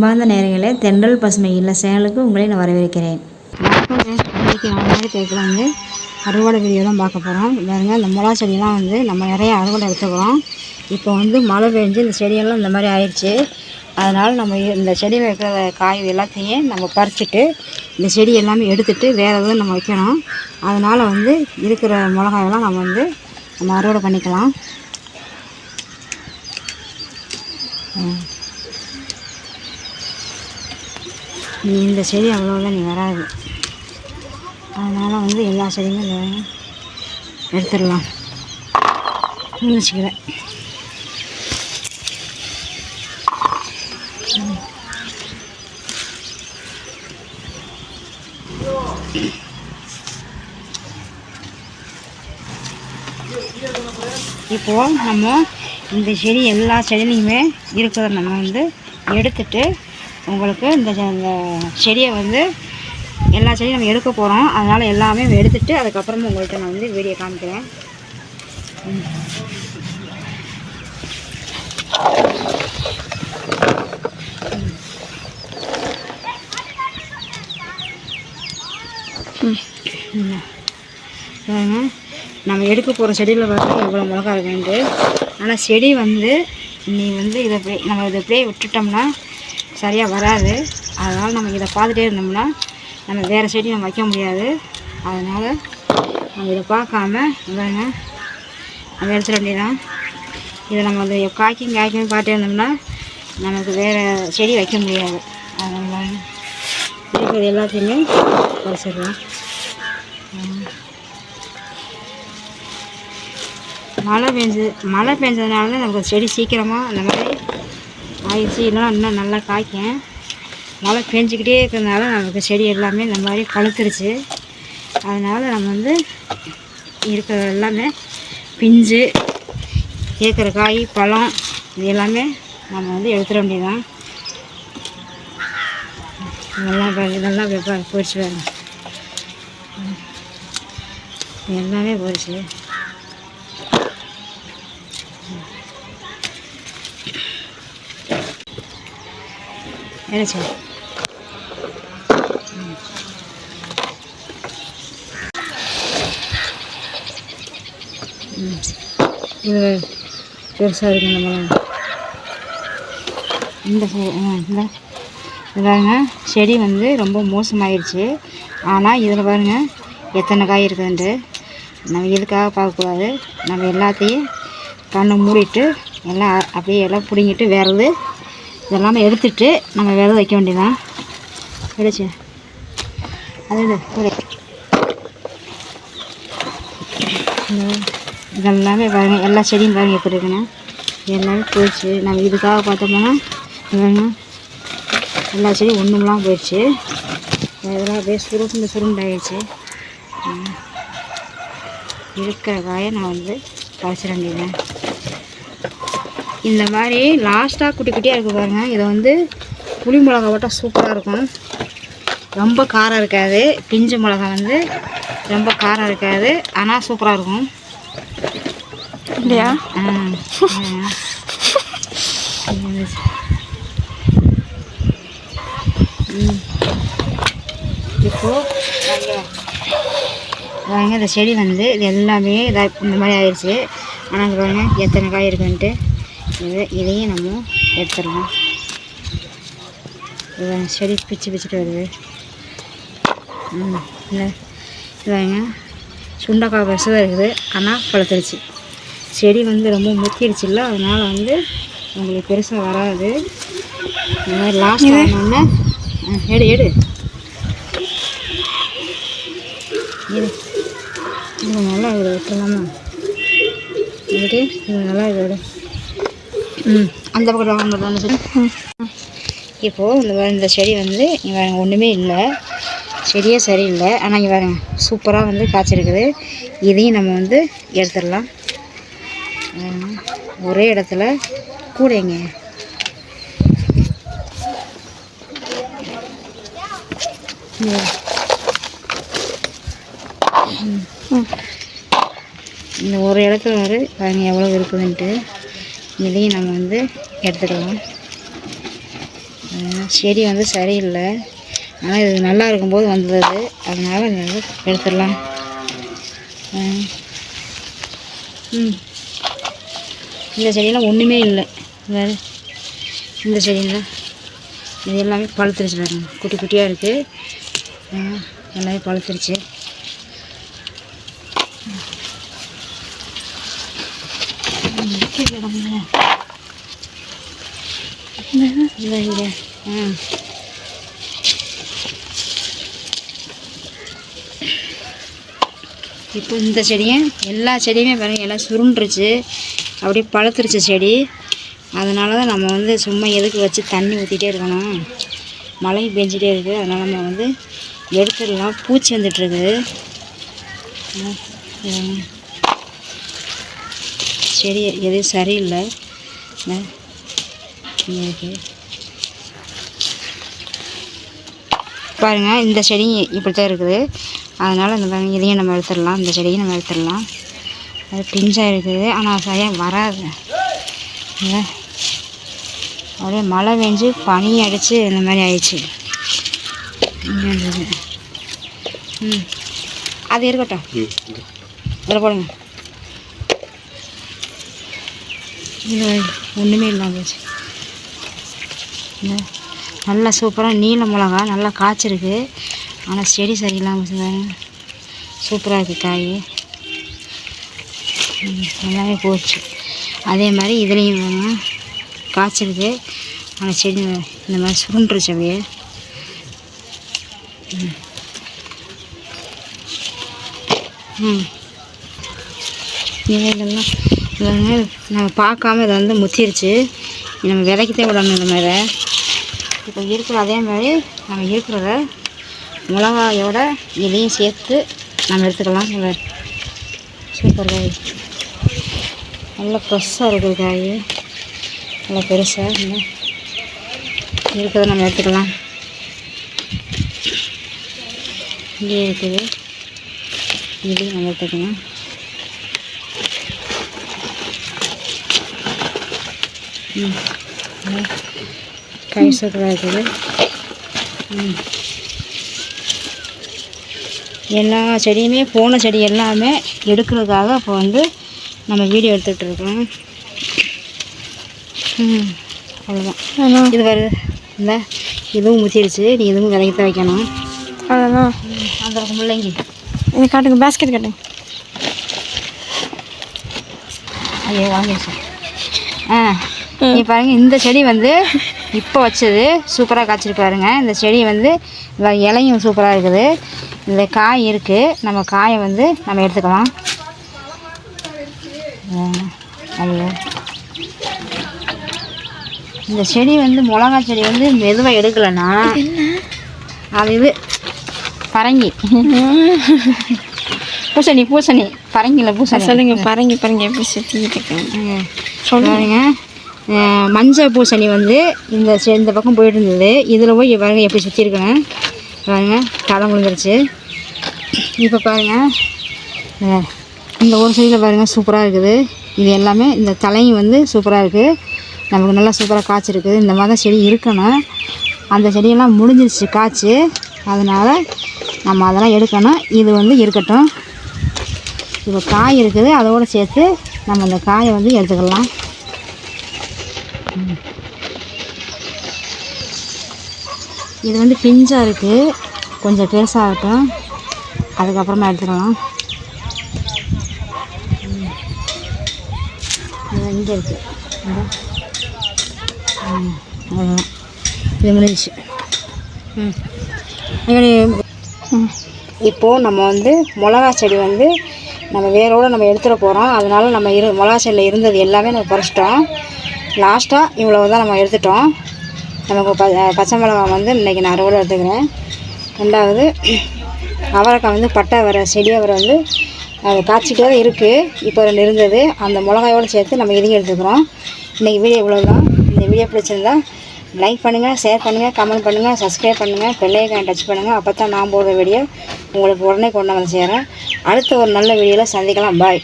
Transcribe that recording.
அன்பார்ந்த நேயர்களே, தென்றல் பசுமை இல்ல சேனலுக்கு உங்களை நான் வரவேற்கிறேன். இன்றைக்கி மாதிரி தேக்கில் வந்து அறுவடை வீடியோ தான் பார்க்க போகிறோம். பாருங்கள், இந்த மிளகா செடியெல்லாம் வந்து நம்ம நிறைய அறுவடை எடுத்துக்கிறோம். இப்போ வந்து மழை பெஞ்சு இந்த செடியெல்லாம் இந்த மாதிரி ஆயிடுச்சு. அதனால் நம்ம இந்த செடியில் இருக்கிற காய் எல்லாத்தையும் நம்ம பறிச்சுட்டு இந்த செடி எல்லாமே எடுத்துகிட்டு வேறு எதுவும் நம்ம வைக்கணும். அதனால் வந்து இருக்கிற மிளகாயெல்லாம் நம்ம அறுவடை பண்ணிக்கலாம். இந்த செடி அவ்வளோதான் நீ வராது. அதனால் வந்து எல்லா செடியுமே எடுத்துடலாம் வச்சுக்கிறேன். இப்போது நம்ம இந்த செடி எல்லா செடியிலையுமே இருக்கிறத நம்ம வந்து எடுத்துட்டு உங்களுக்கு இந்த செடியை வந்து எல்லா செடியும் நம்ம எடுக்க போகிறோம். அதனால் எல்லாமே எடுத்துகிட்டு அதுக்கப்புறமா உங்கள்கிட்ட நான் வந்து வீடியோ காமிக்கிறேன். நம்ம எடுக்க போகிற செடியில் பார்த்து எவ்வளோ மிளகா இருக்குன்ட்டு. ஆனால் செடி வந்து நீ வந்து இதை நம்ம இதை அப்படியே விட்டுட்டோம்னா சரியாக வராது. அதனால் நம்ம இதை பார்த்துட்டே இருந்தோம்னா நம்ம வேறு செடி நம்ம வைக்க முடியாது. அதனால் நம்ம இதை பார்க்காம நம்ம எடுத்துட வேண்டியதான். இதை நம்ம அந்த காய்க்கும் பார்த்துட்டே இருந்தோம்னா நமக்கு வேறு செடி வைக்க முடியாது. அதனால் இருக்கிறது எல்லாத்தையுமே குறைச்சிடலாம். மழை பெஞ்சதுனால தான் நமக்கு செடி சீக்கிரமாக அந்த மாதிரி ஆயிடுச்சு. இல்லைனா இன்னும் நல்லா காய்க்கும். மழை பெஞ்சிக்கிட்டே இருக்கிறதுனால நமக்கு செடி எல்லாமே இந்த மாதிரி பழுத்துருச்சு. அதனால் நம்ம வந்து இருக்கிற எல்லாமே பிஞ்சு கேட்குற காய் பழம் இது எல்லாமே நம்ம வந்து எடுத்துட வேண்டியதான். இதெல்லாம் போயிடுச்சு வேறு எல்லாமே போயிடுச்சு. என்ன சார் இது பெருசாக இருக்குது. இந்த பாருங்க, செடி வந்து ரொம்ப மோசமாகிடுச்சு. ஆனால் இதில் பாருங்கள் எத்தனை காய் இருக்குதுன்ட்டு. நம்ம எதுக்காக பார்க்கக்கூடாது. நம்ம எல்லாத்தையும் கண்ணை மூடிட்டு எல்லாம் அப்படியே எல்லாம் பிடிங்கிட்டு வேறு இதெல்லாமே எடுத்துட்டு நம்ம வேறு வைக்க வேண்டியதான். கிடைச்சி அது இதெல்லாமே பாருங்கள், எல்லா செடியும் பாருங்கள் எப்படி இருக்குன்னு எல்லாமே போயிடுச்சு. நம்ம இதுக்காக பார்த்தோம்னா எல்லா செடியும் ஒன்றுமெல்லாம் போயிடுச்சு. இதெல்லாம் அப்படியே சுருண்டாயிடுச்சு. இருக்கிற காயை நான் வந்து பறிச்சிட வேண்டியதேன். இந்த மாதிரி லாஸ்ட்டாக குட்டி குட்டியாக இருக்குது பாருங்கள். இதை வந்து புளி மிளகா போட்டால் சூப்பராக இருக்கும். ரொம்ப காரம் இருக்காது. பிஞ்சு மிளகா வந்து ரொம்ப காரம் இருக்காது. ஆனால் சூப்பராக இருக்கும் இல்லையா? இப்போது பாருங்க, இந்த செடி வந்து இது எல்லாமே இந்த மாதிரி ஆயிடுச்சு. ஆனால் பாருங்க எத்தனை காய் இருக்குன்ட்டு. இதையும் நம்ம எடுத்துடலாம். செடி பிச்சுட்டு வருது. இல்லை இதாங்க சுண்டைக்காய் பெருசாக இருக்குது. ஆனால் பழுத்துருச்சு. செடி வந்து ரொம்ப முக்கிடுச்சு இல்லை. அதனால் வந்து உங்களுக்கு பெருசாக வராது. இந்த மாதிரி லாஸ்ட் ஆனோடனே எடு இது நல்லா இருக்குது. விட்டுலாமா இது நல்லா இது அந்த பக்கம் வாங்க. இப்போது இந்த செடி வந்து இங்கே ஒன்றுமே இல்லை, செடியே சரியில்லை. ஆனால் இங்கே பாருங்க சூப்பராக வந்து காய்ச்சிருக்குது. இதையும் நம்ம வந்து எடுத்துடலாம். ஒரே இடத்துல கூடைங்க. இந்த ஒரு இடத்துல பாருங்க எவ்வளோ இருக்குதுன்ட்டு. இதையும் நம்ம வந்து எடுத்துக்கலாம். செடி வந்து சரியில்லை, ஆனால் இது நல்லா இருக்கும்போது வந்தது அது, அதனால் எடுத்துடலாம். இந்த செடியெல்லாம் ஒன்றுமே இல்லை. வேறு இந்த செடியில் இது எல்லாமே பழுத்துருச்சு பாருங்க, குட்டி குட்டியாக இருக்குது, எல்லாமே பழுத்துருச்சு. இங்கே இப்போ இந்த செடியும் எல்லா செடியுமே பாருங்கள் எல்லாம் சுருண்டுருச்சு, அப்படியே பழுத்துருச்சு செடி. அதனால தான் நம்ம வந்து சும்மா எதுக்கு வச்சு தண்ணி ஊற்றிட்டே இருக்கணும், மழை பெஞ்சிட்டே இருக்குது. அதனால் நம்ம வந்து எடுத்துடலாம். பூச்சி வந்துட்டுருக்குது. செடி எதுவும் சரியில்லை இருக்குது பாருங்கள். இந்த செடி இப்படி தான் இருக்குது. அதனால் இந்த பாருங்கள், இதையும் நம்ம எடுத்துடலாம். இந்த செடியும் நம்ம எடுத்துடலாம். அது பிஞ்சாக இருக்குது, ஆனால் சரியாக வராது. அப்படியே மழை பெஞ்சு பனி அடித்து இந்த மாதிரி ஆயிடுச்சு. அது இருக்கட்டும், அதில் போடுங்க. இது ஒன்றுமே இல்லாமல் போச்சு. நல்லா சூப்பராக நீல மிளகா நல்லா காய்ச்சிருக்கு, ஆனால் செடி சரியில்லாமல் போச்சு. சூப்பராக இருக்குது காய், எல்லாமே போச்சு. அதே மாதிரி இதுலேயும் காய்ச்சிருக்கு, ஆனால் செடி இந்த மாதிரி சுருண்டுருச்சு அப்படியே. இதெல்லாம் நம்ம பார்க்காம இதை வந்து முத்திருச்சு. நம்ம விதைக்கத்தே விடணும் இந்த மாதிரி. இப்போ இருக்கிற அதே மாதிரி நம்ம இருக்கிறத மிளகாயோட இதையும் சேர்த்து நம்ம எடுத்துக்கலாம். சூப்பர் காய், நல்லா ஃப்ரெஷ்ஷாக இருக்குது காய், நல்லா பெருசாக இருக்கிறத நம்ம எடுத்துக்கலாம். இங்கே இருக்குது, இதையும் நம்ம எடுத்துக்கலாம். காய் சூப்பராக இருக்குது. எல்லா செடியுமே போன செடி எல்லாமே எடுக்கிறதுக்காக இப்போ வந்து நம்ம வீடியோ எடுத்துகிட்ருக்கோம். அவ்வளோதான். இது வருது இல்லை, இதுவும் முத்திடுச்சு. நீ இதுவும் விதைக்கத்தான் வைக்கணும். அவ்வளோதான். அந்த பக்கம் முள்ளங்கி இது காட்டுங்க, பேஸ்கெட் காட்டுங்க. ஐயோ வாங்கிடுச்சு. நீ பாருங்கள், இந்த செடி வந்து இப்போ வச்சது சூப்பராக காய்ச்சிருப்பாருங்க. இந்த செடி வந்து இலையும் சூப்பராக இருக்குது. இந்த காய் இருக்குது, நம்ம காயை வந்து நம்ம எடுத்துக்கலாம். ஐயோ, இந்த செடி வந்து மிளகா செடி வந்து மெதுவாக எடுக்கலைன்னா அது இது பரங்கி பூசணி பரங்கியில் பூசணி. சொல்லுங்க, பரங்கி எப்படி சுற்றிக்கிட்டு சொல்லுங்க. மஞ்சள் பூசணி வந்து இந்த பக்கம் போயிட்டு இருந்தது. இதில் போய் பாருங்கள் எப்படி சுற்றி இருக்கணும். பாருங்கள், தலை விழுந்துருச்சு. இப்போ பாருங்கள், இந்த ஒரு சைடில் பாருங்கள் சூப்பராக இருக்குது. இது எல்லாமே இந்த தலையும் வந்து சூப்பராக இருக்குது. நமக்கு நல்லா சூப்பராக காய்ச்சிருக்குது. இந்த மாதிரி தான் செடி இருக்கணும். அந்த செடியெல்லாம் முடிஞ்சிருச்சு காய்ச்சி, அதனால் நம்ம அதெல்லாம் எடுக்கணும். இது வந்து இருக்கட்டும். இப்போ காய் இருக்குது, அதோடு சேர்த்து நம்ம அந்த காயை வந்து எடுத்துக்கலாம். இது வந்து பிஞ்சாக இருக்குது, கொஞ்சம் பெருசாகட்டும், அதுக்கப்புறமா எடுத்துக்கலாம். இங்கே இருக்குது, அவ்வளோதான். இது முடிஞ்சிச்சு. இப்போது நம்ம வந்து மிளகா செடி வந்து நம்ம வேரோடு நம்ம எடுத்துட போகிறோம். அதனால் நம்ம மிளகா செடியில் இருந்தது எல்லாமே நம்ம பறிச்சிட்டோம். லாஸ்ட்டாக இவ்வளோ தான் நம்ம எடுத்துட்டோம். நமக்கு பச்சை மிளகா வந்து இன்றைக்கி நான் அறுவடை எடுத்துக்கிறேன். ரெண்டாவது அவரைக்காய் வந்து பட்டை வர செடி அவரை வந்து அது காய்ச்சிட்டே தான் இருக்குது. இப்போ 2 இருந்தது, அந்த மிளகாயோடு சேர்த்து நம்ம இதையும் எடுத்துக்கிறோம். இன்றைக்கி வீடியோ இவ்வளோ தான். இந்த வீடியோ பிடிச்சிருந்தா லைக் பண்ணுங்கள், ஷேர் பண்ணுங்கள், கமெண்ட் பண்ணுங்கள், சப்ஸ்கிரைப் பண்ணுங்கள், பெல் ஐகானை டச் பண்ணுங்கள். அப்போ தான் நான் போடுற வீடியோ உங்களுக்கு உடனே கொண்டு வந்து சேரேன். அடுத்த ஒரு நல்ல வீடியோவில் சந்திக்கலாம். பாய்.